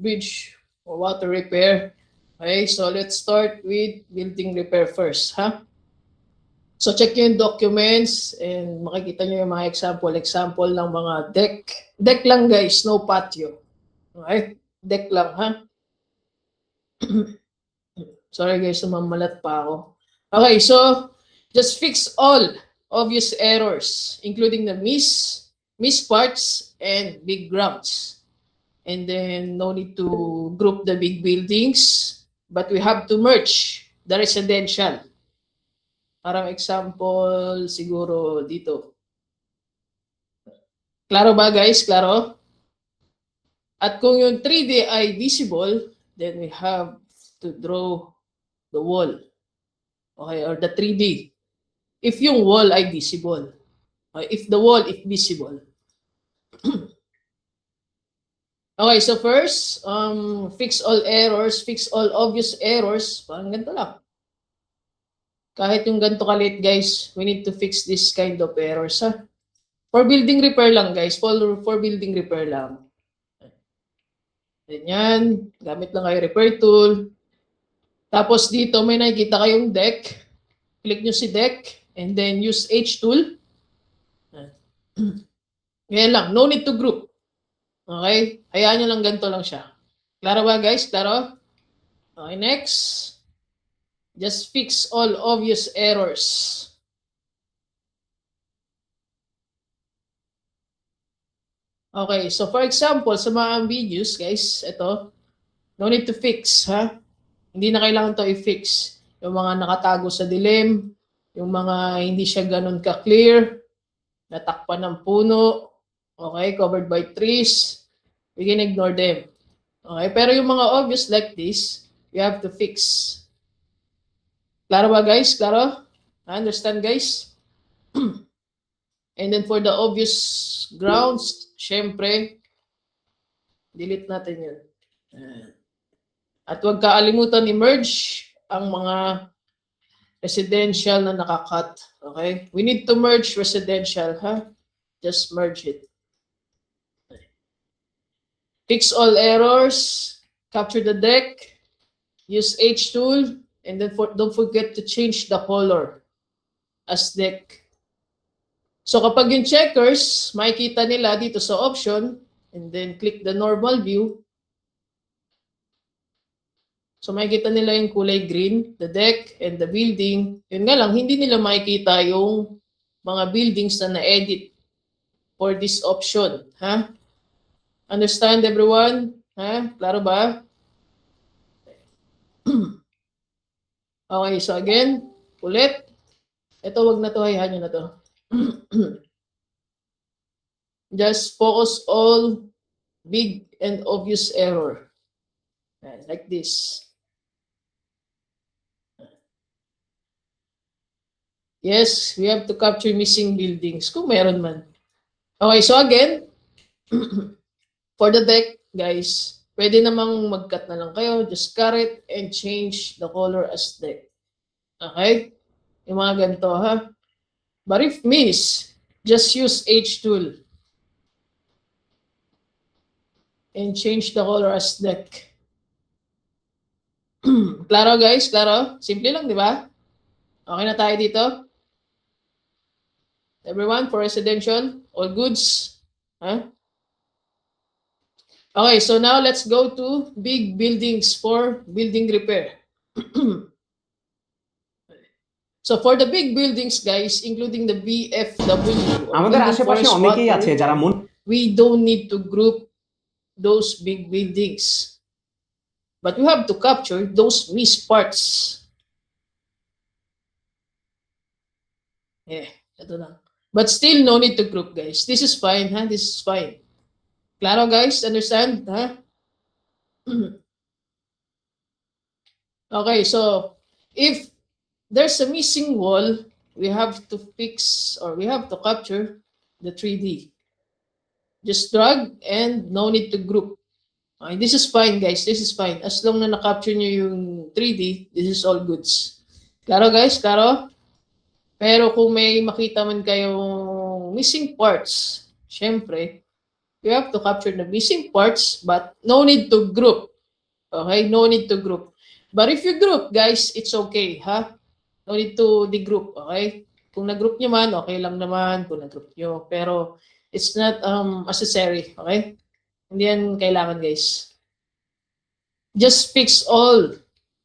bridge or water repair. Okay, so let's start with building repair first, ha? So check yung documents and makikita nyo yung mga example ng mga deck. Deck lang guys, no patio. Okay? Deck lang, ha? Sorry guys, sumamalat pa ako. Okay, so just fix all obvious errors, including the miss parts and big grounds. And then no need to group the big buildings, but we have to merge the residential. Parang example siguro dito. Klaro ba guys? Klaro? At kung yung 3D ay visible, then we have to draw the wall. Okay, or the 3D. If yung wall ay visible. Okay, if the wall is visible. Okay, so first, fix all errors, fix all obvious errors. Parang ganito lang. Kahit yung ganito kalit guys, we need to fix this kind of errors. Ha? For building repair lang guys, for building repair lang. Ganyan, gamit lang kayo repair tool. Tapos dito may nakikita kayong deck. Click nyo si deck and then use H tool. Ganyan lang, no need to group. Okay? Hayaan nyo lang ganito lang siya. Klaro ba guys? Klaro? Okay, next. Just fix all obvious errors. Okay, so for example, sa mga videos, guys, ito, no need to fix, ha? Hindi na kailangan to i-fix. Yung mga nakatago sa dilim, yung mga hindi siya ganun ka-clear, natakpan ng puno, okay, covered by trees, we can ignore them. Okay, pero yung mga obvious like this, you have to fix. Klaro ba guys? Klaro? Understand guys? And then for the obvious grounds, syempre, delete natin yun. At huwag kaalimutan i-merge ang mga residential na nakakat. Okay? We need to merge residential, ha? Just merge it. Fix all errors, capture the deck, use H tool, and then don't forget to change the color as deck. So kapag yung checkers, makikita nila dito sa option, and then click the normal view. So makikita nila yung kulay green, the deck, and the building. Yun nga lang, hindi nila makikita yung mga buildings na na-edit for this option. Ha? Understand everyone? Ha? Klaro ba? Okay, so again, ulit. Ito, wag na to, hayaan nyo na to. Just focus all big and obvious error. Like this. Yes, we have to capture missing buildings kung meron man. Okay, so again, for the deck, guys, pwede namang mag-cut na lang kayo. Just cut it and change the color as deck. Okay? Yung mga ganito, ha? But if miss, just use H tool. And change the color as deck. Klaro guys? Klaro? Simple lang, di ba? Okay na tayo dito? Everyone, for residential, all goods? Huh? Okay, so now let's go to big buildings for building repair. So for the big buildings, guys, including the BFW, we don't need to group those big buildings. But we have to capture those missed parts. Yeah, ito lang. But still, no need to group, guys. This is fine, huh? This is fine. Claro, guys? Understand, huh? Okay, so if there's a missing wall, we have to fix or we have to capture the 3D. Just drag and no need to group. Okay, this is fine, guys. This is fine. As long na na-capture nyo yung 3D, this is all goods. Claro, guys? Claro? Pero kung may makita man kayong missing parts, syempre, We have to capture the missing parts, but no need to group. Okay, no need to group. But if you group, guys, it's okay, ha? No need to de-group, okay? Kung nag-group nyo man, okay lang naman kung nag-group nyo. Pero it's not necessary, okay? Hindi yan kailangan, guys. Just fix all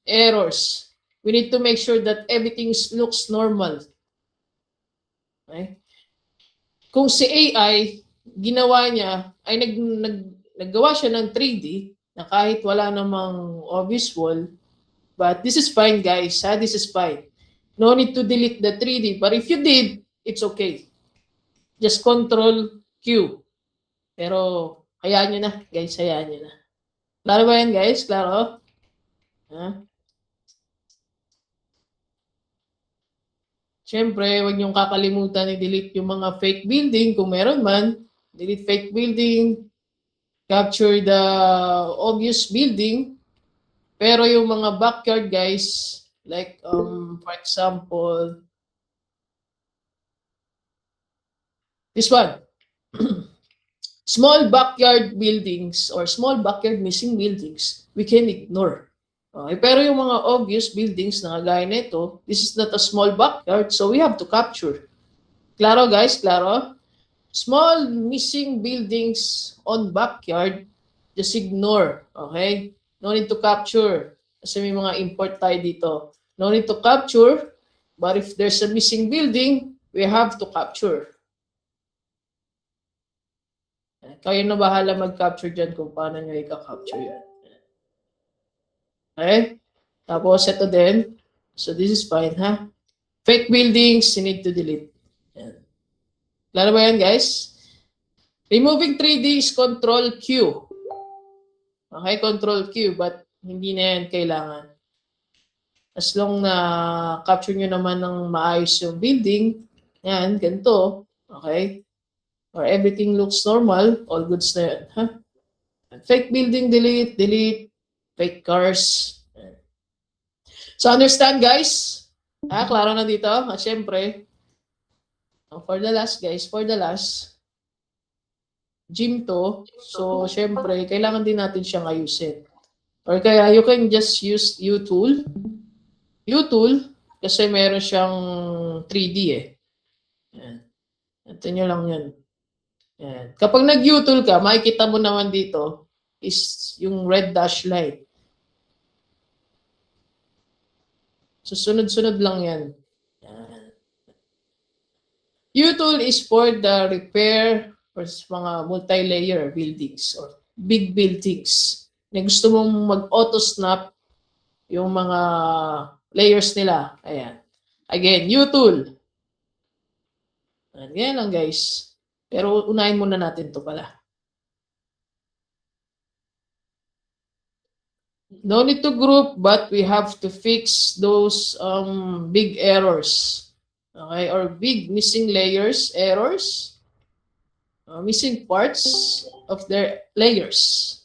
errors. We need to make sure that everything looks normal. Okay? Kung si AI, ginawa niya, ay naggawa siya ng 3D na kahit wala namang obvious wall, but this is fine, guys. Ha? This is fine. No need to delete the 3D. But if you did, it's okay. Just Control Q. Pero, hayaan nyo na, guys. Hayaan nyo na. Klaro ba yan, guys? Klaro? Ha? Siyempre, huwag niyong kakalimutan i-delete yung mga fake building kung meron man. Delete fake building. Capture the obvious building. Pero yung mga backyard, guys, like, for example, this one. Small backyard buildings or small backyard missing buildings, we can ignore. Okay? Pero yung mga obvious buildings na kagaya nito, this is not a small backyard, so we have to capture. Klaro, guys? Klaro? Small missing buildings on backyard, just ignore. Okay? No need to capture. Kasi may mga import tayo dito. No need to capture, but if there's a missing building, we have to capture. Kayo na bahala mag-capture dyan kung paano nyo i-capture yan. Okay? Tapos, ito din. So, this is fine, ha? Fake buildings, you need to delete. Yan. Klaro ba yan, guys? Removing 3D is Control Q. Okay, Control Q, but hindi na yan kailangan. As long na capture nyo naman ng maayos yung building, yan, ganito, okay? Or everything looks normal, all goods na yan. Huh? Fake building, delete, delete. Fake cars. So understand, guys? Klaro na dito. At syempre, for the last, guys, for the last, gym to. So syempre, kailangan din natin siyang ayusin. Or kaya you can just use U-Tool. U-Tool, kasi meron siyang 3D eh. Yan. Ito nyo lang yan. Yan. Kapag nag-U-Tool ka, makikita mo naman dito is yung red dash line. So, sunod-sunod lang yan. Yan. U-Tool is for the repair for mga multi-layer buildings or big buildings. Na gusto mong mag-auto-snap yung mga layers nila. Ayan. Again, U-Tool. Yan lang, guys. Pero unahin muna natin to pala. No need to group, but we have to fix those big errors. Okay, or big missing layers, errors, missing parts of their layers.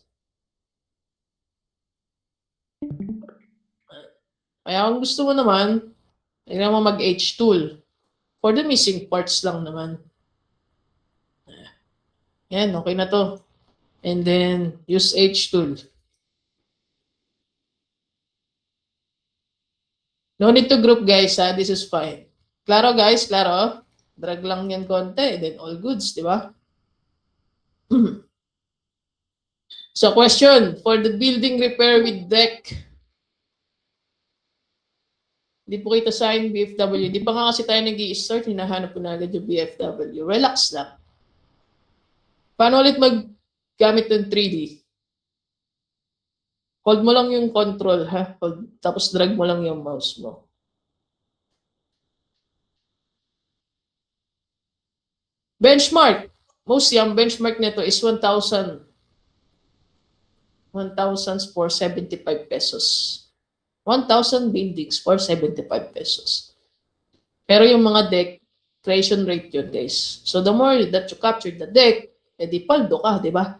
Kaya kung gusto mo naman, kailangan mo mag-H-Tool. For the missing parts lang naman. Yan, okay na to. And then, use H-Tool. No need to group, guys, ha? This is fine. Klaro, guys? Klaro? Drag lang yan konti, then all goods, di ba? So, question, for the building repair with deck, di po kita sign BFW. Di pa nga kasi tayo nag-i-start, hinahanap po na agad yung BFW. Relax lang. Paano ulit maggamit ng 3D? Hold mo lang yung control, ha? Hold, tapos drag mo lang yung mouse mo. Benchmark. Mostly, ang benchmark nito is 1,000. 1,000 for 75 pesos. 1,000 buildings for 75 pesos. Pero yung mga deck, creation rate yun, guys. So, the more that you capture the deck, edi paldo ka, di ba?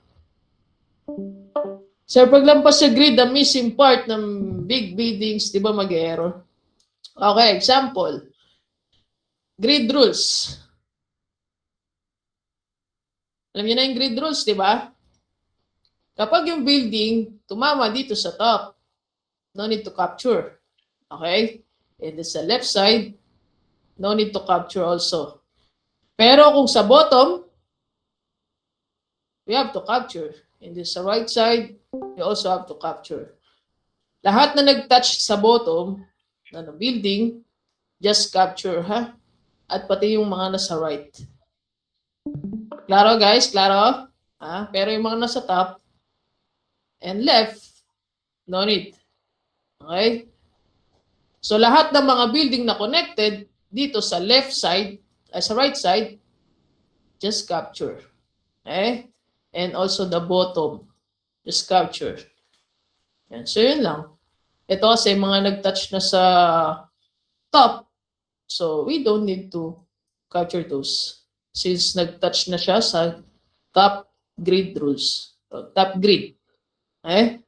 So, paglampas sa grid, the missing part ng big buildings, di ba mag-error? Okay, example. Grid rules. Alam niyo na yung grid rules, di ba? Kapag yung building tumama dito sa top, no need to capture. Okay? And sa left side, no need to capture also. Pero kung sa bottom, we have to capture. And sa right side, we also have to capture. Lahat na nag-touch sa bottom na building, just capture, ha? At pati yung mga nasa right. Klaro guys? Klaro? Ha? Pero yung mga nasa top and left, no need. Okay? So lahat ng mga building na connected dito sa left side, sa right side, just capture. Okay? And also the bottom, just capture. Yan. So yun lang. Ito kasi mga nag-touch na sa top, so we don't need to capture those. Since nag-touch na siya sa top grid rules. So, top grid. Okay?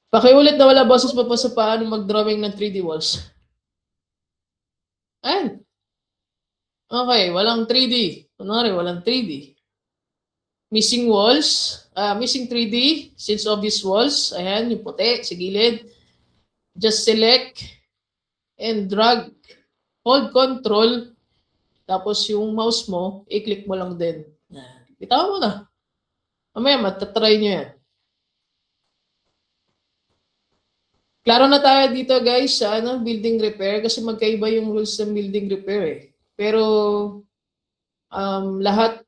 Pakiulit na wala boses pa sa paano mag-drawing ng 3D walls. Ayan. Okay, walang 3D. Kunwari, walang 3D. Missing walls. Missing 3D. Since obvious walls. Ayan, yung puti sa gilid. Just select and drag. Hold control. Tapos yung mouse mo, i-click mo lang din. Bitaw mo na. Mamaya, matatry nyo yan. Klaro na tayo dito guys sa building repair kasi magkaiba yung rules ng building repair eh. Pero lahat,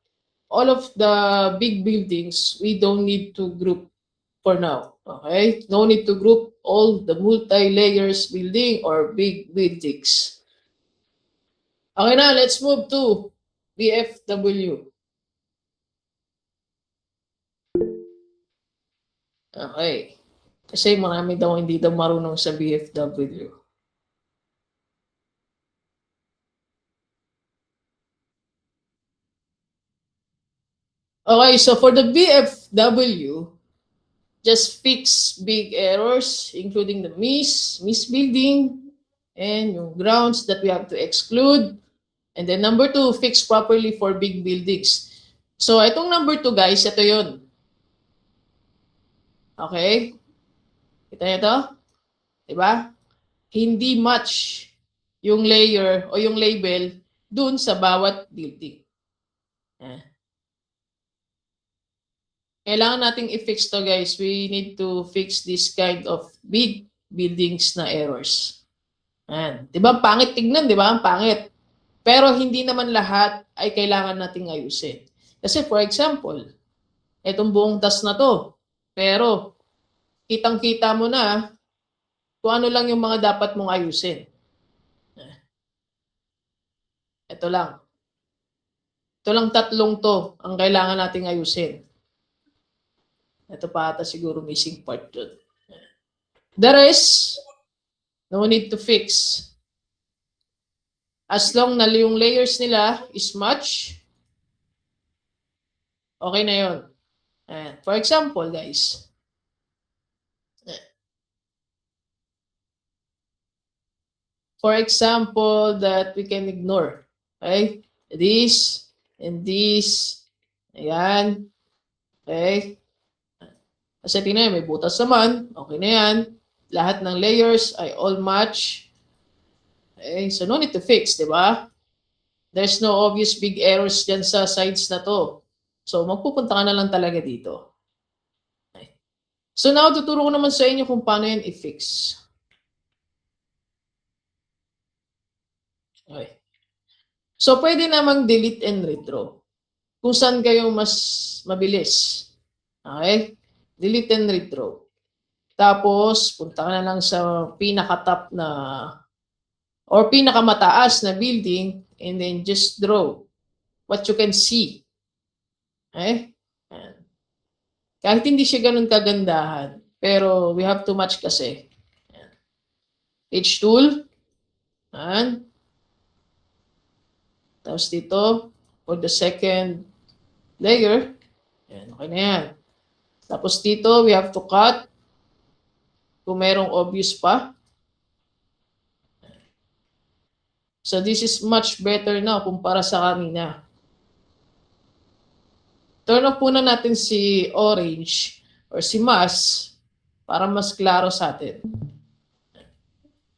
all of the big buildings, we don't need to group for now. Okay? No need to group all the multi-layers building or big buildings. Okay na, let's move to BFW. Okay. Kasi marami daw hindi daw marunong sa BFW. Okay, so for the BFW, just fix big errors, including the misbuilding, and yung grounds that we have to exclude. And then number 2, fix properly for big buildings. So itong number 2 guys, ito yun. Okay? Kita niyo ito? Diba? Hindi match yung layer o yung label dun sa bawat building. Kailangan nating i-fix to guys. We need to fix this kind of big buildings na errors. Ayan. Diba? Pangit tignan, diba? Ang pangit. Pero hindi naman lahat ay kailangan nating ayusin. Kasi for example, itong buong task na to. Pero kitang-kita mo na kung ano lang yung mga dapat mong ayusin. Ito lang. Ito lang tatlong to ang kailangan nating ayusin. Ito pa ata siguro missing part dun. The rest, no need to fix. As long na yung layers nila is match, okay na yun. For example, guys. For example, that we can ignore. Okay? This and this. Ayan. Okay? Kasi tingnan, may butas naman. Okay na yan. Lahat ng layers ay all match. Okay? So, no need to fix, di ba? There's no obvious big errors dyan sa sides na to. So, magpupunta ka na lang talaga dito. Okay. So, now, tuturo ko naman sa inyo kung paano yan i-fix. Okay. So, pwede namang delete and redraw. Kung saan kayo mas mabilis. Okay? Delete and redraw. Tapos, punta ka na lang sa pinaka-top na or pinakamataas na building and then just draw what you can see. Okay? Ayan. Kahit hindi siya ganun kagandahan, pero we have to match kasi. Ayan. Page tool. Ayan. Tapos dito, for the second layer. Ayan, okay na yan. Tapos dito, we have to cut. Kung merong obvious pa. So this is much better now kumpara sa kanina. Turn off muna natin si orange or si mask para mas klaro sa atin.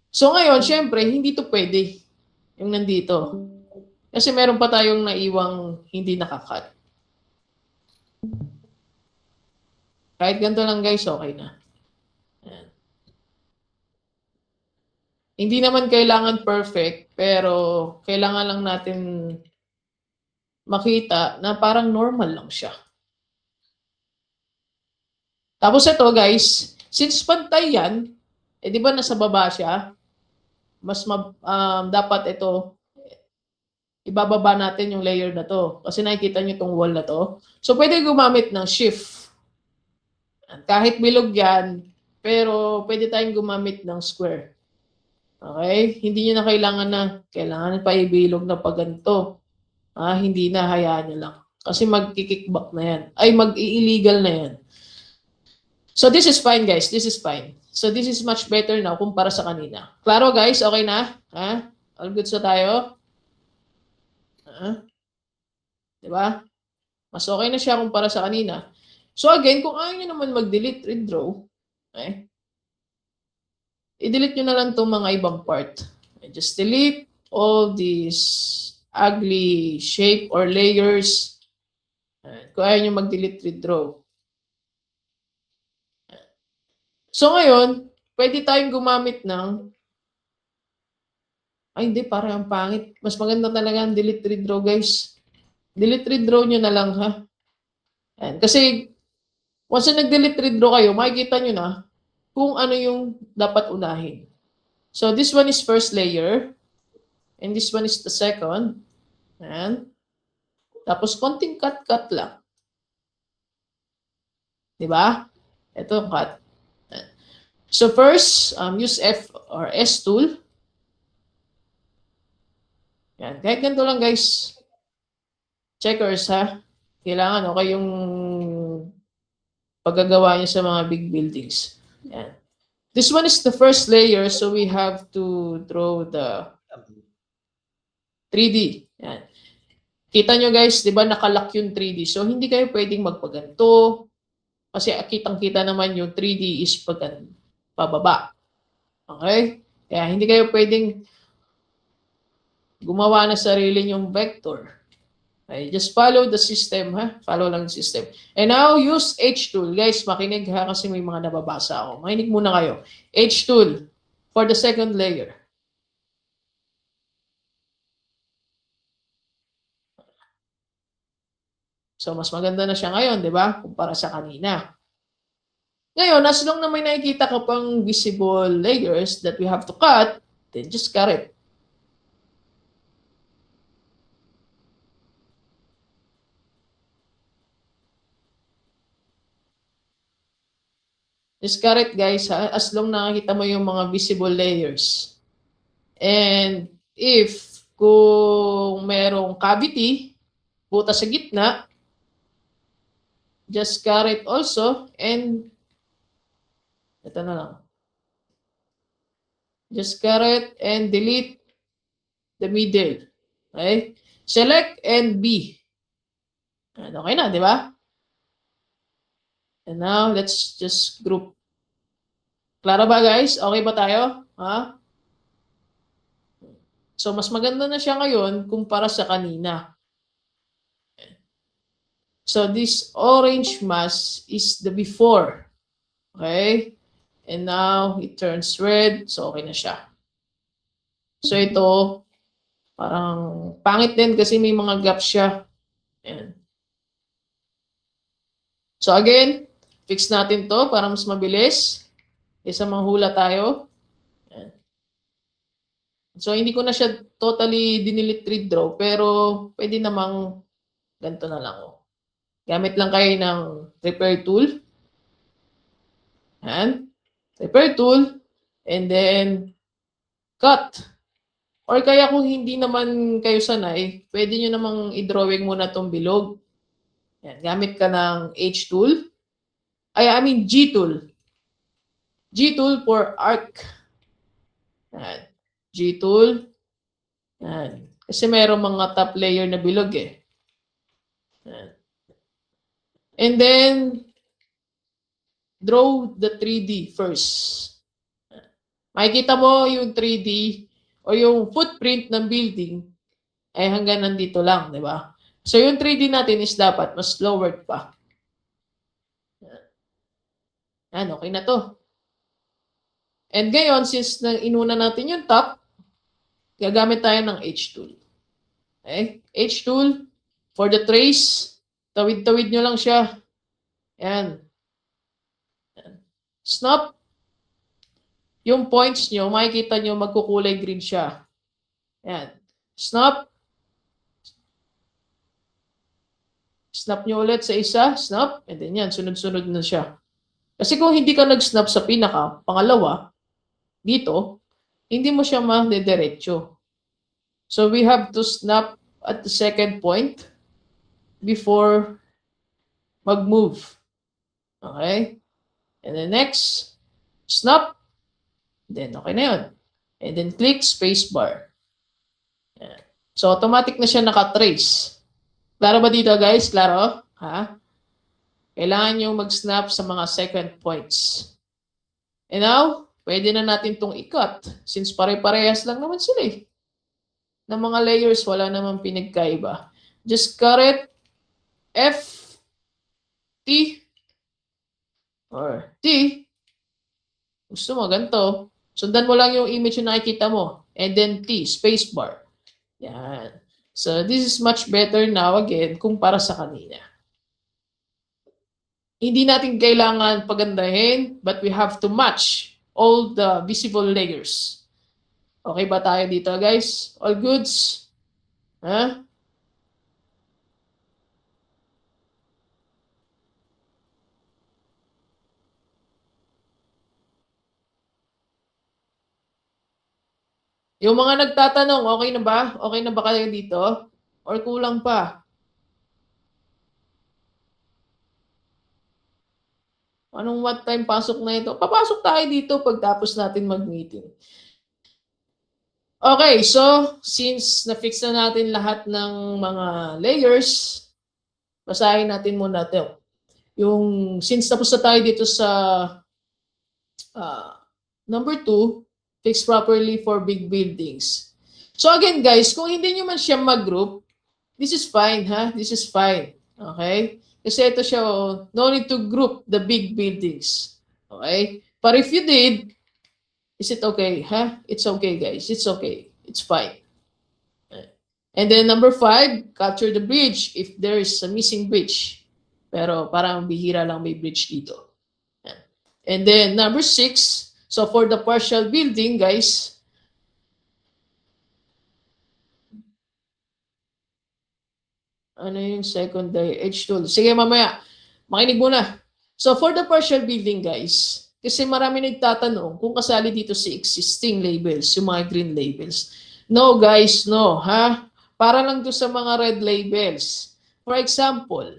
So ngayon, syempre, hindi to pwede yung nandito. Kasi meron pa tayong naiwang hindi nakakat. Kahit ganito lang guys, okay na. Ayan. Hindi naman kailangan perfect, pero kailangan lang natin makita na parang normal lang siya. Tapos ito guys, since pantay yan, di ba nasa baba siya, mas dapat ito, ibababa natin yung layer na to. Kasi nakikita nyo itong wall na to. So pwede gumamit ng shift. Kahit bilog yan, pero pwede tayong gumamit ng square. Okay? Hindi nyo na kailangan pa ibilog na pa ganito. Hindi na, hayaan nyo lang. Kasi mag-kickback na yan. Ay, mag-illegal na yan. So this is fine guys, this is fine. So this is much better now kumpara sa kanina. Klaro guys, okay na? All good sa tayo? Diba? Mas okay na siya kumpara sa kanina. So again, kung ayaw nyo naman mag-delete, redraw, i-delete nyo na lang itong mga ibang part. Just delete all these ugly shape or layers. Kung ayaw nyo mag-delete, redraw. So ngayon, pwede tayong gumamit ng hindi, parang ang pangit. Mas maganda talaga ang delete redraw, guys. Delete redraw nyo na lang, ha? Ayan. Kasi, once na nag-delete redraw kayo, makikita nyo na kung ano yung dapat unahin. So, this one is first layer. And this one is the second. Ayan. Tapos, konting cut-cut lang. Diba? Ito, cut. Ayan. So, first, use F or S tool. Yan. Kahit ganito lang guys. Checkers ha. Kailangan okay yung paggagawa niya sa mga big buildings. Yan. This one is the first layer, so we have to draw the 3D. Yan. Kita nyo guys, di ba nakalock yung 3D. So hindi kayo pwedeng magpaganto. Kasi kitang-kita naman yung 3D is pababa. Okay? Kaya hindi kayo pwedeng gumawa na sarili yung vector. Okay, just follow the system, ha? Follow lang the system. And now, use H tool. Guys, makinig ha kasi may mga nababasa ako. Makinig muna kayo. H tool for the second layer. So, mas maganda na siya ngayon, di ba? Kumpara sa kanina. Ngayon, as long na may nakikita ka pang visible layers that we have to cut, then just cut it. Just cut it, guys, ha? As long nakikita mo yung mga visible layers. And if kung merong cavity, butas sa gitna, just cut it also and ito na lang. Just cut it and delete the middle. Okay? Select and B. Okay na, di ba? And now, let's just group. Klaro ba guys? Okay ba tayo? Ha? So, mas maganda na siya ngayon kumpara sa kanina. So, this orange mask is the before. Okay? And now, it turns red. So, okay na siya. So, ito, parang pangit din kasi may mga gaps siya. Ayan. So, again, fix natin to para mas mabilis. Isa manghula tayo. Ayan. So, hindi ko na siya totally dinilit redraw, pero pwede namang ganito na lang. Oh. Gamit lang kayo ng repair tool. Ayan. Repair tool. And then, cut. Or kaya kung hindi naman kayo sanay, pwede nyo namang i-drawing muna itong bilog. Ayan. Gamit ka ng H tool. G tool. G tool for arc. Ayan. G tool. Ayan. Kasi mayroong mga top layer na bilog eh. Ayan. And then, draw the 3D first. Makikita mo yung 3D o yung footprint ng building ay hanggang nandito lang, di ba? So, yung 3D natin is dapat mas lowered pa. Yan, okay na to. And ngayon, since inuna natin yung top, gagamit tayo ng H tool. Okay? H tool, for the trace, tawid-tawid nyo lang siya. Yan. Snap. Yung points nyo, makikita nyo magkukulay green siya. Yan. Snap. Snap nyo ulit sa isa. Snap. And then yan, sunod-sunod na siya. Kasi kung hindi ka nag-snap sa pinaka, pangalawa, dito, hindi mo siya ma-diretso. So we have to snap at the second point before mag-move. Okay? And then next, snap. Then okay na yun. And then click spacebar. Yan. So automatic na siya naka-trace. Klaro ba dito guys? Klaro? Ha? Kailangan nyo mag-snap sa mga second points. And now, pwede na natin itong i-cut. Since pare-parehas lang naman sila eh. Ng mga layers, wala naman pinagkaiba. Just cut it. F, T, or T. Gusto mo, ganito. Sundan mo lang yung image yung nakikita mo. And then T, spacebar. Yan. So, this is much better now again kumpara sa kanina. Hindi natin kailangan pagandahin, but we have to match all the visible layers. Okay ba tayo dito, guys? All goods? Huh? Yung mga nagtatanong, okay na ba? Okay na ba kayo dito? Or kulang pa? Anong what time pasok na ito? Papasok tayo dito pagtapos natin mag-meeting. Okay, so since na-fix na natin lahat ng mga layers, basahin natin muna ito. Yung, since tapos na tayo dito sa number 2, fix properly for big buildings. So again guys, kung hindi nyo man siya mag-group, this is fine, ha? This is fine. Okay? Kasi ito siya, no need to group the big buildings. Okay? But if you did, is it okay? Huh? It's okay, guys. It's okay. It's fine. And then number 5, capture the bridge if there is a missing bridge. Pero parang bihira lang may bridge dito. And then number 6, so for the partial building, guys, ano yung secondary H tool? Sige, mamaya. Makinig muna. So for the partial building, guys, kasi marami nagtatanong kung kasali dito si existing labels, yung mga green labels. No, guys, no. Ha? Para lang to sa mga red labels. For example,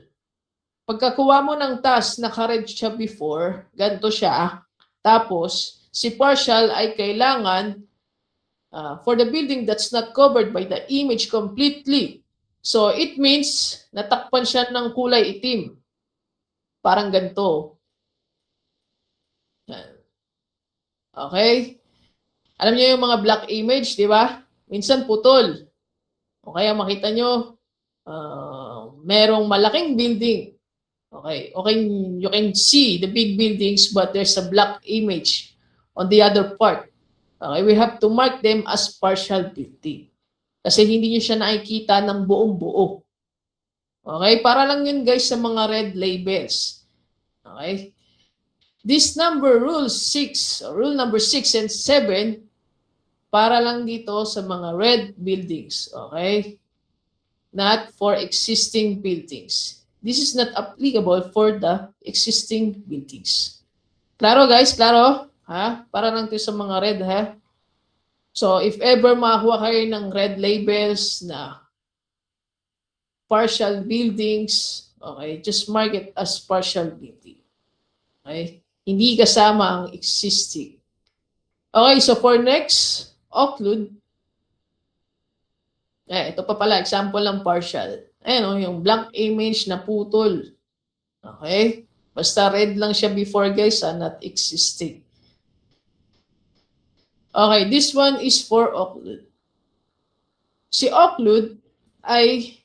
pagkakuha mo ng task, naka-red siya before, ganito siya. Tapos, si partial ay kailangan for the building that's not covered by the image completely. So, it means natakpan siya ng kulay itim. Parang ganito. Okay? Alam niyo yung mga black image, di ba? Minsan putol. O kaya makita nyo, merong malaking building. Okay, you can see the big buildings but there's a black image on the other part. Okay, we have to mark them as partial building. Kasi hindi nyo siya nakikita ng buong buo. Okay, para lang yun guys sa mga red labels. Okay. This number, rule number 6 and 7, para lang dito sa mga red buildings. Okay. Not for existing buildings. This is not applicable for the existing buildings. Klaro guys? Klaro? Ha? Para lang ito sa mga red, ha? So, if ever makakuha kayo ng red labels na partial buildings, okay, just mark it as partial building. Okay? Hindi kasama ang existing. Okay, so for next, occlude. Ito pa pala, example ng partial. Ayan o, yung blank image na putol. Okay? Basta red lang siya before, guys, not existing. Okay, this one is for occlude. Si occlude ay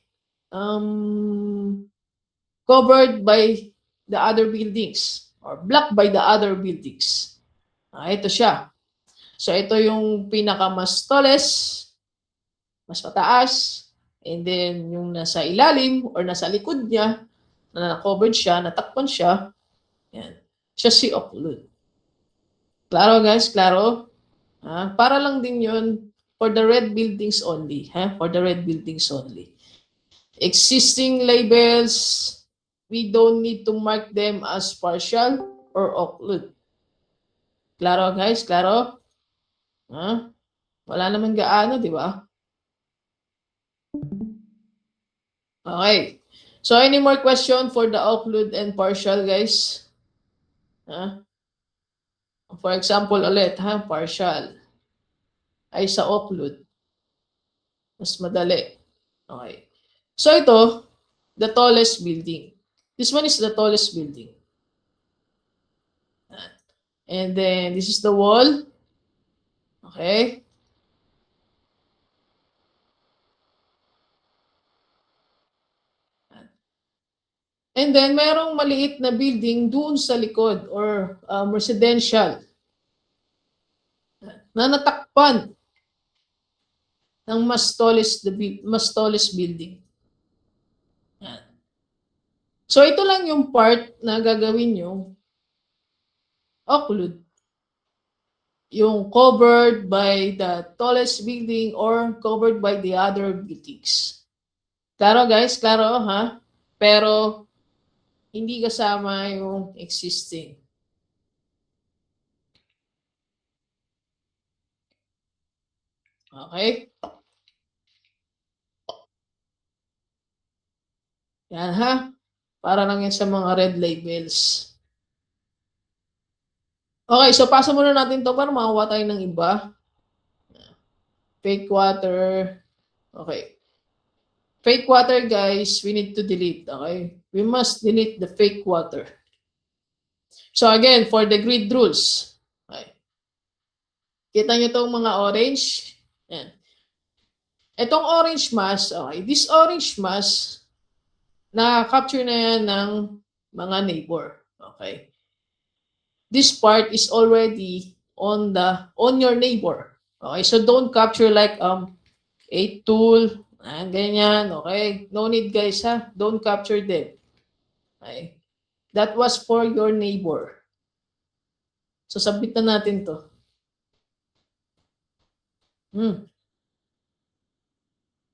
covered by the other buildings or blocked by the other buildings. Ito siya. So ito yung pinaka mas tallest, mas mataas, and then yung nasa ilalim or nasa likod niya, na covered siya, natakpan siya, yan. Siya si occlude. Klaro guys, klaro? Para lang din yun for the red buildings only. For the red buildings only. Existing labels, we don't need to mark them as partial or occlude. Klaro guys, klaro? Wala naman gaano, di ba? Okay. So any more question for the occlude and partial, guys? For example ulit, partial ay sa occlude. Mas madali. Okay. So ito, the tallest building. This one is the tallest building. And then this is the wall. Okay. And then merong maliit na building doon sa likod or residential na natakpan ng mas tallest building. So ito lang yung part na gagawin nyo occlude. Yung covered by the tallest building or covered by the other buildings. Klaro guys? Klaro ha? Pero hindi kasama yung existing. Okay? Yan ha? Para lang yan sa mga red labels. Okay, so pasa muna natin to para makakuha tayo ng iba. Fake water. Okay. Fake water, guys, we need to delete. Okay? We must delete the fake water. So again, for the grid rules. Okay. Kita nyo itong mga orange. Yan. Itong orange mass, okay, this orange mass, na-capture na yan ng mga neighbor. Okay. This part is already on your neighbor. Okay, so don't capture like 8 tool, ganyan, okay? No need guys ha, don't capture them. Okay. That was for your neighbor. So submit na natin to.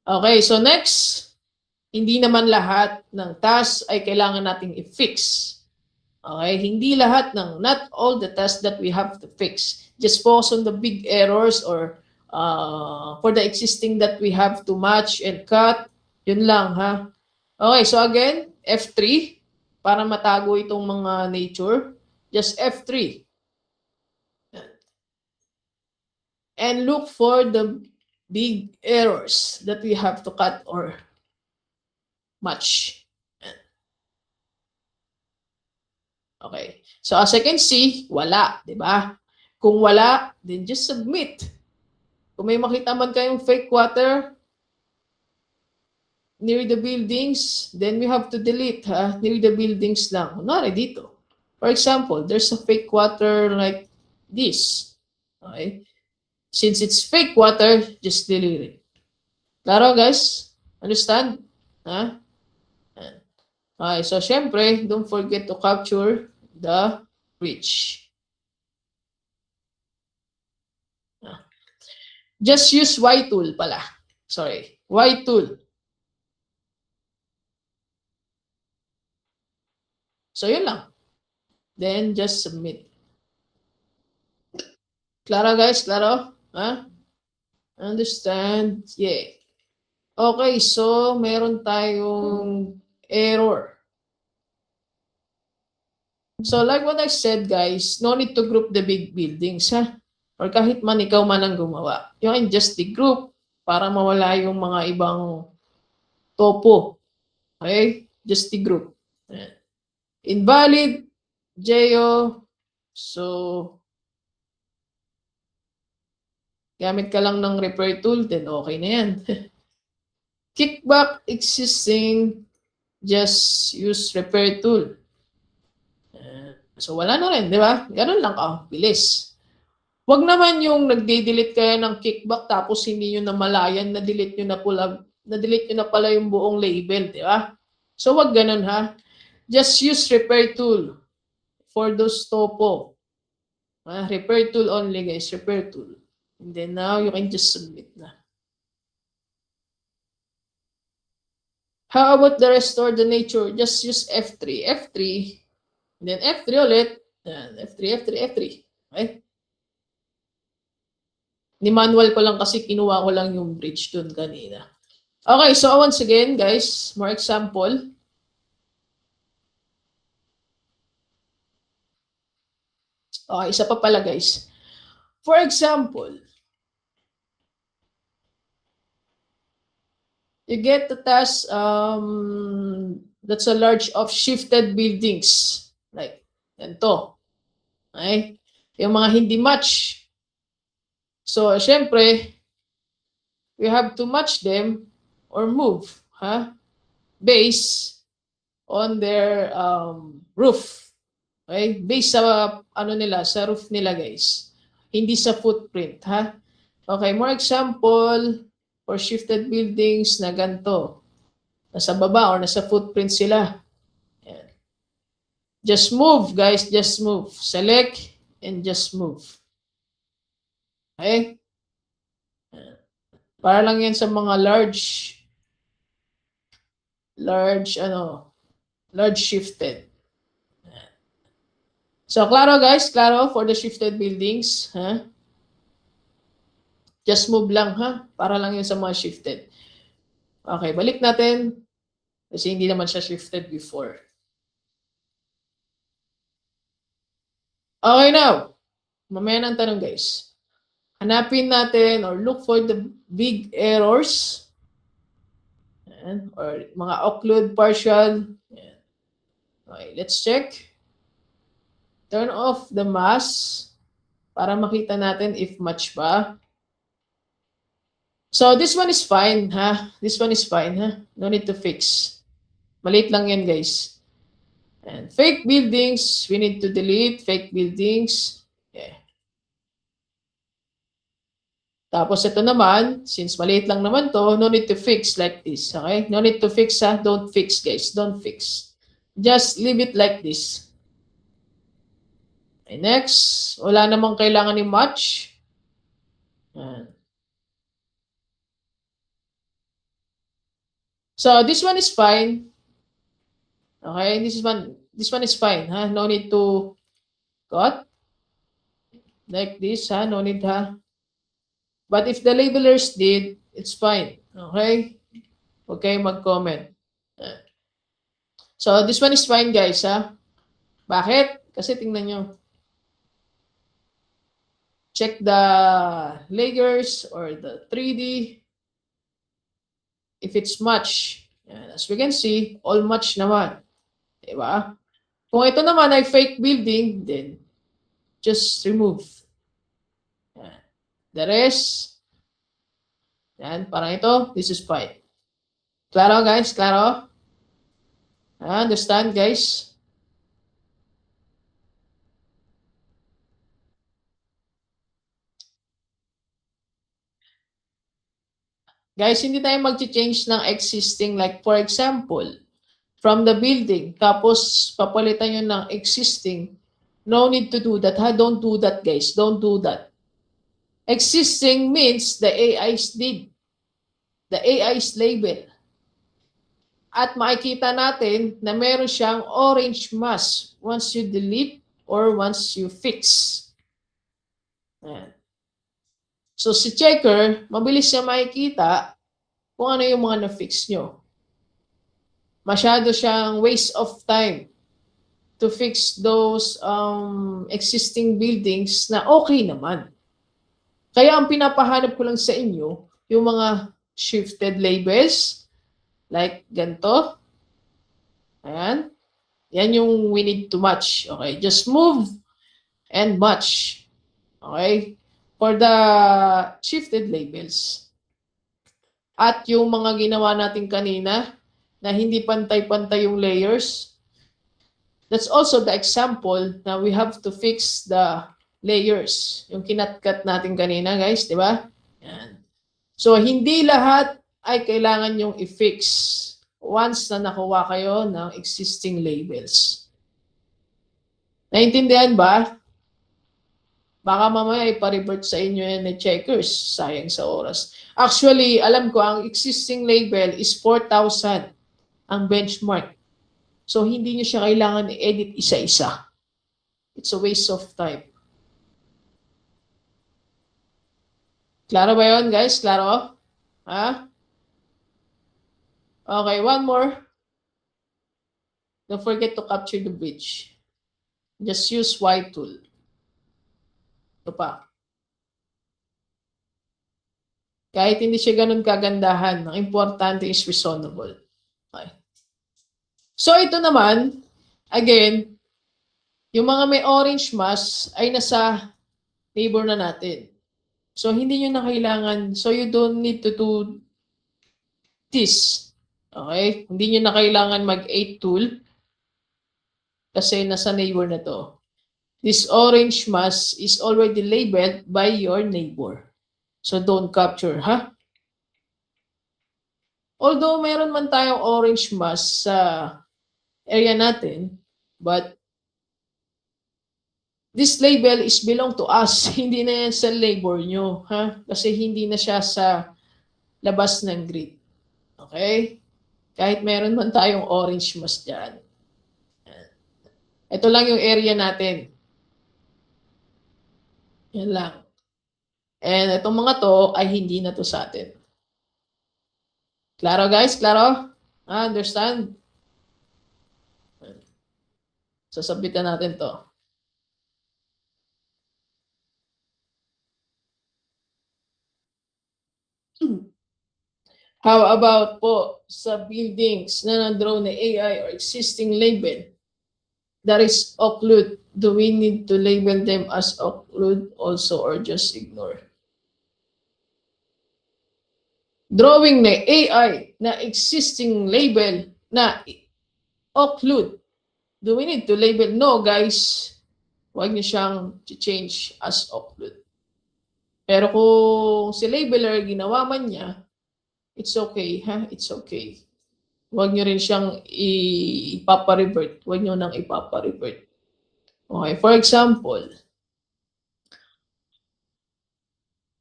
Okay, so next, hindi naman lahat ng task ay kailangan nating i-fix. Okay, hindi lahat not all the tasks that we have to fix. Just focus on the big errors or for the existing that we have to match and cut. Yun lang ha. Okay, so again, F3 para matago itong mga nature. Just F3. And look for the big errors that we have to cut or match. Okay. So as I can see, wala, di ba? Kung wala, then just submit. Kung may makita man kayong fake water near the buildings, then we have to delete near the buildings lang. Kunwari dito. For example, there's a fake water like this. Okay? Since it's fake water, just delete it. Klaro guys? Understand? Okay, so syempre, don't forget to capture the bridge. Just use Y tool pala. Sorry, Y tool. So yun lang. Then just submit. Klaro guys? Klaro? Understand? Yeah. Okay, so meron tayong error. So like what I said guys, no need to group the big buildings or kahit man ikaw man ang gumawa. You can just group para mawala yung mga ibang topo. Okay? Just group. Invalid, Geo. So, gamit ka lang ng repair tool, then okay na yan. Kickback existing, just use repair tool. So, wala na rin, di ba? Ganun lang ka, bilis. Wag naman yung nagde-delete kayo ng kickback tapos hindi nyo namalayan, na-delete nyo na pala yung buong label, di ba? So, wag ganun ha. Just use repair tool for those topo. Repair tool only guys, repair tool. And then now you can just submit na. How about the restore the nature? Just use F3, F3, and then F3 ulit. F3, F3, F3. Okay? Ni-manual ko lang kasi kinuha ko lang yung bridge dun kanina. Okay, so once again guys, more example. Okay, isa pa pala guys. For example, you get the task that's a large of shifted buildings. Like, ganito. Okay? Yung mga hindi match. So, syempre, we have to match them or move, based on their roof. Okay? Based sa ano nila, sa roof nila, guys. Hindi sa footprint, Okay, more example for shifted buildings na ganito. Nasa baba or nasa footprint sila. Ayan. Just move, guys. Just move. Select and just move. Okay? Para lang yan sa mga large shifted. So, klaro guys, klaro for the shifted buildings, Just move lang, Para lang yun sa mga shifted. Okay, balik natin. Kasi hindi naman siya shifted before. Okay, now. Mamaya ng tanong, guys. Hanapin natin or look for the big errors. Ayan, or mga occlude partial. Ayan. Okay, let's check. Turn off the mask para makita natin if match ba. So, this one is fine, This one is fine, No need to fix. Maliit lang yan, guys. And fake buildings, we need to delete fake buildings. Okay. Tapos ito naman, since maliit lang naman to, no need to fix like this, okay? No need to fix, Don't fix, guys. Don't fix. Just leave it like this. Okay, next, wala namang kailangan i-match. Ayan. So, this one is fine. Okay, this one is fine, No need to cut. Like this, No need, But if the labelers did, it's fine. Okay? Okay, mag-comment. So, this one is fine, guys, Bakit? Kasi tingnan nyo. Check the layers or the 3D. If it's match. As we can see, all match naman. Diba? Kung ito naman ay fake building, then just remove. The rest, parang ito, this is fine. Klaro, guys? Klaro? Understand, guys? Guys, hindi tayo mag-change ng existing. Like, for example, from the building, tapos papalitan nyo ng existing. No need to do that, Don't do that, guys. Don't do that. Existing means the AI's did. The AI's label. At makikita natin na meron siyang orange mask once you delete or once you fix. Ayan. So, si checker, mabilis siya makikita kung ano yung mga na-fix nyo. Masyado siyang waste of time to fix those existing buildings na okay naman. Kaya ang pinapahanap ko lang sa inyo, yung mga shifted labels, like ganito. Ayan. Yan yung we need to match. Okay, just move and match. Okay, for the shifted labels. At yung mga ginawa natin kanina na hindi pantay-pantay yung layers, that's also the example na we have to fix the layers. Yung kinat-cut natin kanina, guys, di ba? Yan. So, hindi lahat ay kailangan yung i-fix once na nakuha kayo ng existing labels. Naintindihan ba? Baka mamaya ipa-revert sa inyo yan na checkers. Sayang sa oras. Actually, alam ko, ang existing label is 4,000 ang benchmark. So, hindi nyo siya kailangan i-edit isa-isa. It's a waste of time. Klaro ba yun, guys? Klaro? Ha? Okay, one more. Don't forget to capture the bridge. Just use Y tool. Ito pa. Kahit hindi siya ganun kagandahan, ang importante is reasonable. Okay. So ito naman, again, yung mga may orange mask ay nasa neighbor na natin. So hindi nyo na kailangan, so you don't need to do this. Okay? Hindi nyo na kailangan mag-8 tool kasi nasa neighbor na to. This orange mask is already labeled by your neighbor. So don't capture, ha? Although meron man tayong orange mask sa area natin, but this label is belong to us. Hindi na yan sa labor nyo, ha? Kasi hindi na siya sa labas ng grid. Okay? Kahit meron man tayong orange mask dyan. Ito lang yung area natin. Yan lang. And itong mga to ay hindi na to sa atin. Klaro guys? Klaro? Understand? Sasabitan natin to. How about po sa buildings na na-draw na AI or existing label that is occlude? Do we need to label them as occlude also or just ignore? Drawing na AI na existing label na occlude. Do we need to label? No, guys. Huwag niyo siyang change as occlude. Pero kung si labeler ginawa man niya, it's okay, ha? It's okay. Huwag niyo rin siyang ipapa-revert. Huwag niyo nang ipapa-revert. Okay, for example,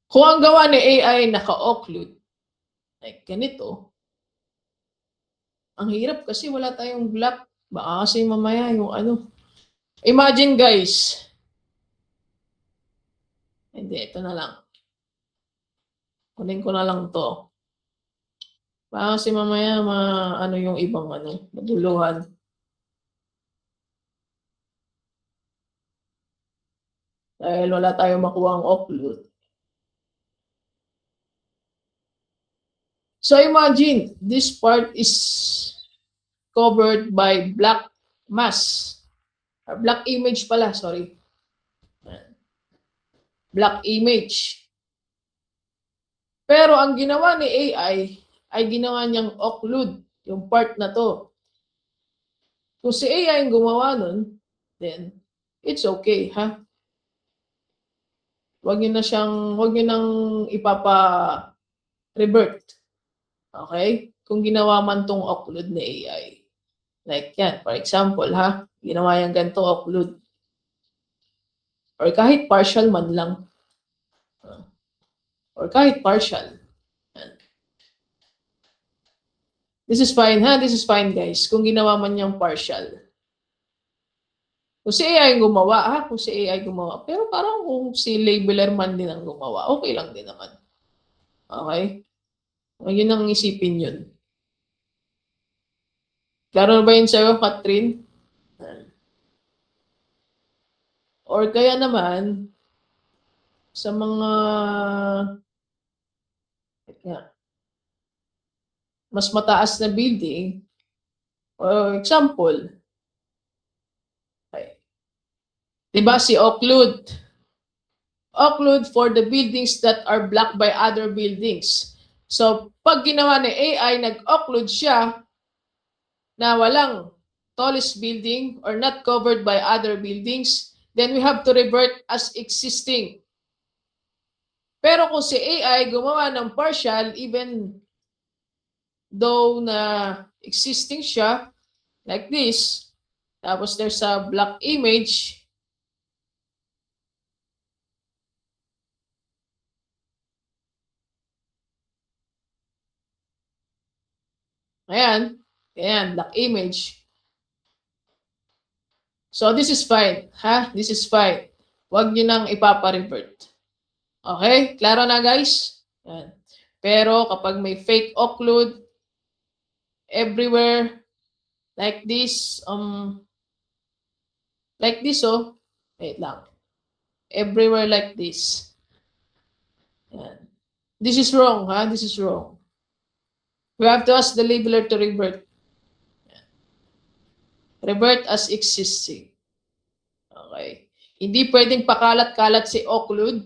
kung ang gawa ni AI naka-occlude, like ganito, ang hirap kasi wala tayong black. Baka kasi mamaya yung ano. Imagine guys. Hindi, ito na lang. Kunin ko na lang to. Baka kasi mamaya ano yung ibang ano, maguluhan. Dahil wala tayong makuha ang occlude. So imagine, this part is covered by black mask. Or black image pala, sorry. Black image. Pero ang ginawa ni AI ay ginawa niyang occlude, yung part na to. Kung si AI ang gumawa nun, then it's okay, ha? Huwag niyo nang ipapa-revert. Okay? Kung ginawa man tong occlude ni AI. Like yan, for example, ha? Ginawa yung ganito occlude. Or kahit partial man lang. Or kahit partial. This is fine, ha? This is fine, guys. Kung ginawa man niyang partial. Kung si AI gumawa, ha? Kung si AI gumawa. Pero parang kung si labeler man din ang gumawa, okay lang din naman. Okay? O, yun ang isipin yun. Klaro ba yun sa'yo, Catherine? Or kaya naman, sa mga mas mataas na building, for example, Diba si occlude? Occlude for the buildings that are blocked by other buildings. So, pag ginawa ni AI, nag-occlude siya na walang tallest building or not covered by other buildings, then we have to revert as existing. Pero kung si AI gumawa ng partial, even though na existing siya, like this, tapos there's a black image, ayan, black image. So this is fine, ha? This is fine. Huwag nyo nang ipapa-revert. Okay? Klaro na, guys? Ayan. Pero kapag may fake occlude everywhere, like this, oh, wait lang. Everywhere like this. Ayan. This is wrong, ha? This is wrong. We have to ask the labeler to revert. Revert as existing. Okay. Hindi pwedeng pakalat-kalat si occlude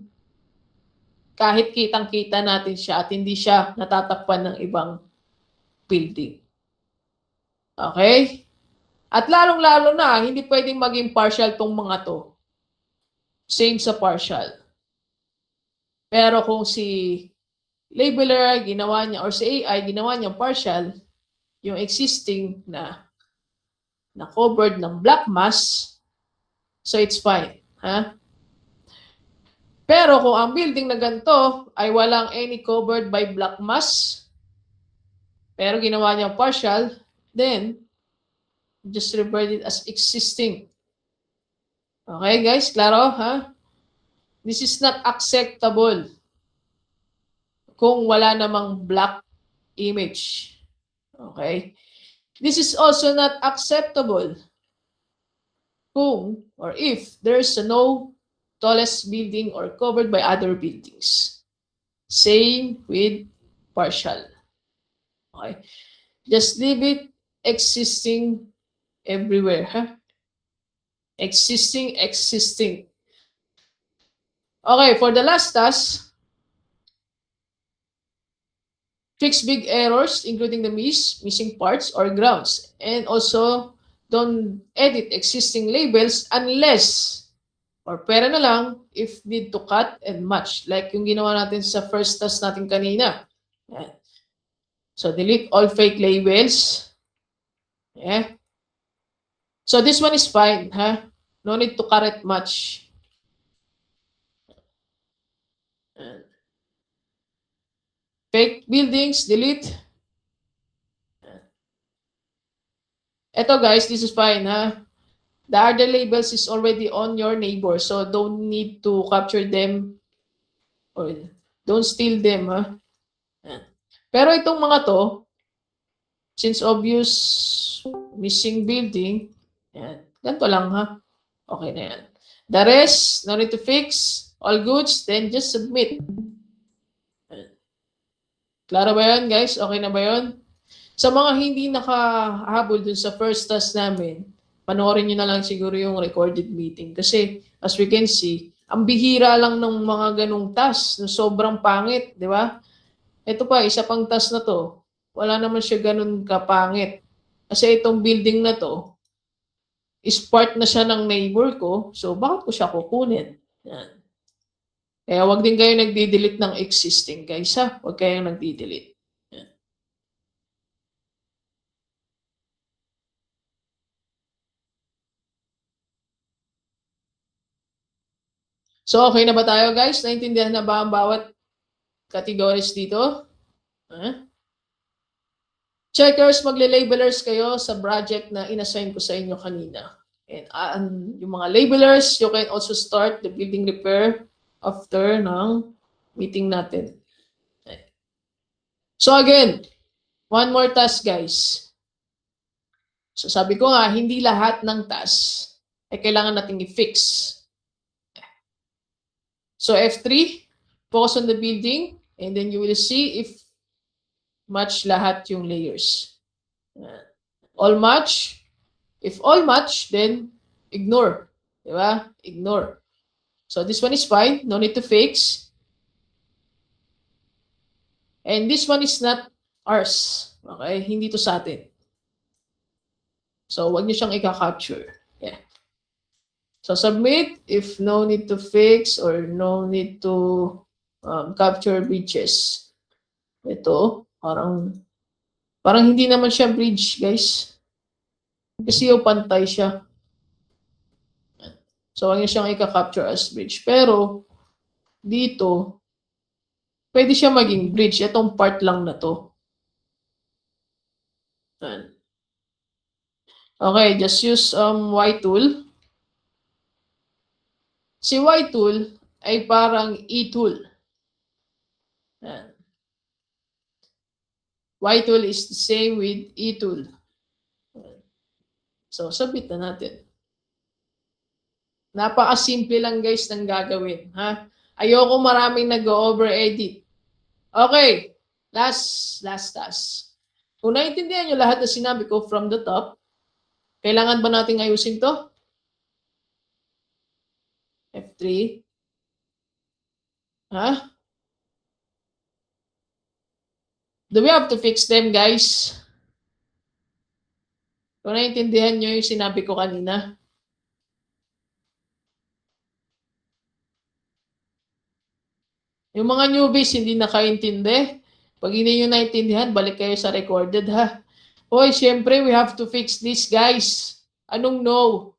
kahit kitang-kita natin siya at hindi siya natatakpan ng ibang building. Okay? At lalong-lalo na, hindi pwedeng maging partial tong mga to. Same sa partial. Pero kung si labeler ginawa niya or si AI ginawa niya partial, yung existing na covered ng black mass, so it's fine. Ha? Pero kung ang building na ganito ay walang any covered by black mass, pero ginawa niya partial, then just revert it as existing. Okay guys, klaro ha? This is not acceptable kung wala namang black image. Okay? This is also not acceptable kung or if there's no tallest building or covered by other buildings. Same with partial. Okay? Just leave it existing everywhere. Huh? Existing. Okay, for the last task, fix big errors, including the missing parts or grounds. And also, don't edit existing labels unless, or pwera na lang, if need to cut and match. Like yung ginawa natin sa first task natin kanina. Yan. So, delete all fake labels. Yeah. So, this one is fine. Huh? No need to correct much. Fake buildings, delete. Ito guys, this is fine, ha? The other labels is already on your neighbor, so don't need to capture them or don't steal them, ha? Pero itong mga to, since obvious missing building, yan, ganito lang, ha? Okay na yan. The rest, no need to fix. All goods, then just submit. Klaro ba yun, guys? Okay na ba yun? Sa mga hindi nakahabol dun sa first task namin, panoorin nyo na lang siguro yung recorded meeting. Kasi, as we can see, ang bihira lang ng mga ganong task, sobrang pangit, di ba? Ito pa, isa pang task na to, wala naman siya ganun kapangit. Kasi itong building na to, is part na siya ng neighbor ko, so bakit ko siya kukunin? Yan. Kaya wag din kayo nagdi-delete ng existing, guys, ha? Wag kayong nagdi-delete. So, okay na ba tayo, guys? Naintindihan na ba ang bawat categories dito? Checkers, magle-labelers kayo sa project na inassign ko sa inyo kanina. And yung mga labelers, you can also start the building repair after ng meeting natin. So again, one more task, guys. So sabi ko nga, hindi lahat ng task ay kailangan nating i-fix. So F3, focus on the building, and then you will see if match lahat yung layers. All match. If all match, then ignore. Diba? Ignore. So this one is fine. No need to fix. And this one is not ours. Okay? Hindi to sa atin. So, wag niyo siyang i-capture. Yeah. So, submit if no need to fix or no need to capture bridges. Ito, parang hindi naman siya bridge, guys. Kasi yung pantay siya. So, wag niyo siyang i-capture as bridge. Pero, dito, pwede siya maging bridge. Itong part lang na to. Okay, just use Y tool. Si Y tool ay parang E tool. Y tool is the same with E tool. So, submit na natin. Napaka-simple lang guys ng gagawin. Ha? Ayoko maraming nag-over-edit. Okay. Last task. Kung naiintindihan nyo lahat na sinabi ko from the top, kailangan ba nating ayusin to? F3. Ha? Do we have to fix them, guys? Kung naiintindihan nyo yung sinabi ko kanina. Yung mga newbies hindi nakaintindi. Pag hindi nyo naintindihan, balik kayo sa recorded ha. Hoy, syempre we have to fix this, guys. Anong no?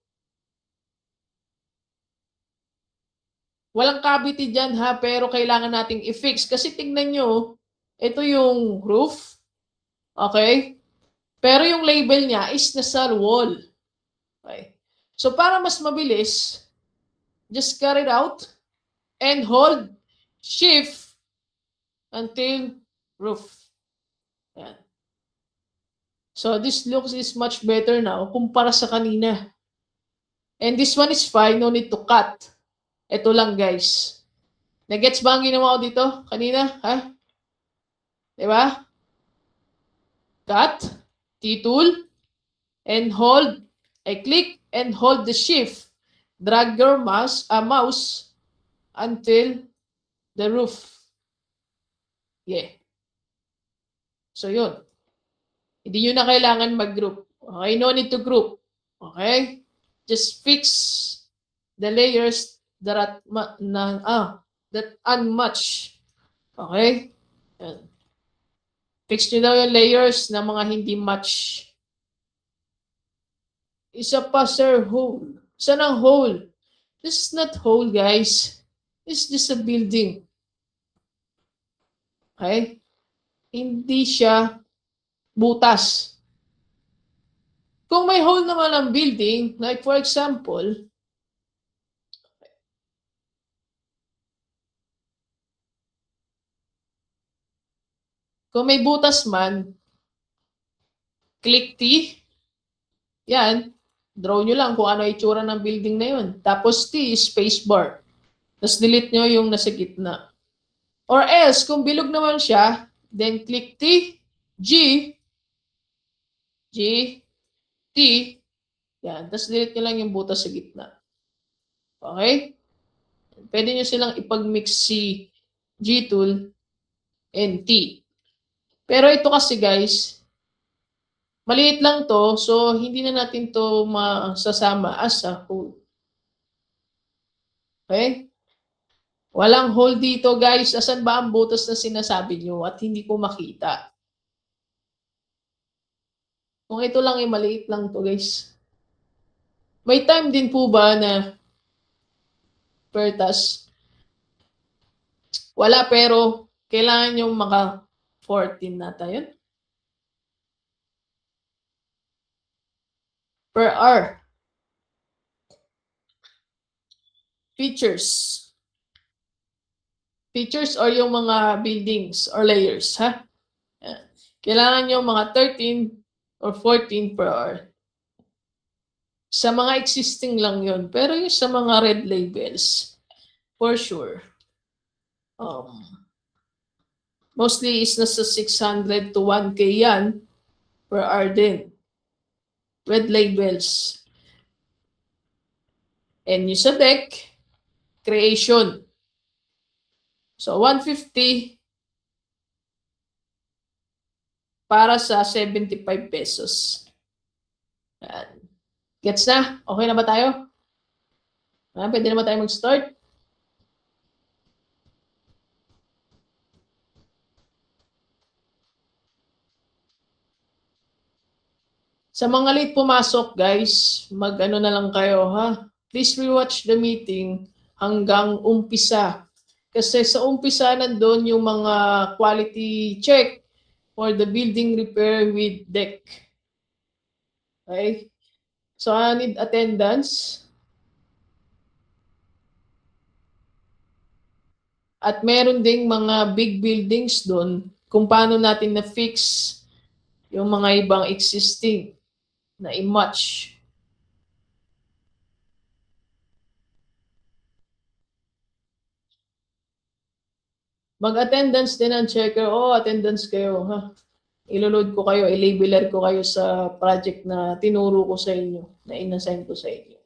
Walang cavity dyan ha, pero kailangan nating i-fix. Kasi tingnan nyo, ito yung roof. Okay? Pero yung label niya is nasa wall. Okay? So para mas mabilis, just cut it out and hold shift until roof. Yan. So this looks is much better now kumpara sa kanina. And this one is fine, no need to cut. Ito lang guys. Nagets ba ang ginawa ko dito kanina? Ha? Diba? Cut, T-tool, and hold. I click and hold the shift. Drag your mouse until the roof. Yeah. So yun. Hindi nyo na kailangan mag-group. Okay? No need to group. Okay? Just fix the layers that unmatch. Okay? Yan. Fix nyo daw yung layers na mga hindi match. Isa pa, sir, hole. Saan ang hole? This is not hole, guys. This is just a building. Okay? Hindi siya butas. Kung may hole naman ang building, like for example, kung may butas man, click T. Yan. Draw nyo lang kung ano itsura ng building na yun. Tapos T is spacebar. Tapos delete nyo yung nasa gitna. Or else, kung bilog naman siya, then click T, G, T. Yan. Tapos delete nyo lang yung butas sa gitna. Okay? Pwede nyo silang ipag-mix si G tool and T. Pero ito kasi guys, maliit lang to, so hindi na natin to masasama as a whole. Okay? Walang hole dito guys. Asan ba ang butas na sinasabi nyo at hindi ko makita? Kung ito lang ay maliit lang to guys. May time din po ba na per task? Wala pero kailangan yung maka 14 nata yun. Per hour. Features. Features or yung mga buildings or layers, ha? Yan. Kailangan nyo mga 13 or 14 per hour. Sa mga existing lang yon. Pero yung sa mga red labels, for sure, mostly is nasa 600 to 1K yan per hour din. Red labels. And yung sa deck, creation. So, 150 para sa 75 pesos. Yan. Gets na? Okay na ba tayo? Pwede na ba tayo mag-start? Sa mga late pumasok, guys, mag-ano na lang kayo, ha? Please rewatch the meeting hanggang umpisa. Kasi sa umpisa nandun yung mga quality check for the building repair with deck. Okay? So, I need attendance. At meron ding mga big buildings doon kung paano natin na-fix yung mga ibang existing na i-match. Mag-attendance din ang checker. Attendance kayo, ha? Iloload ko kayo, i-labeler ko kayo sa project na tinuro ko sa inyo, na inassign ko sa inyo.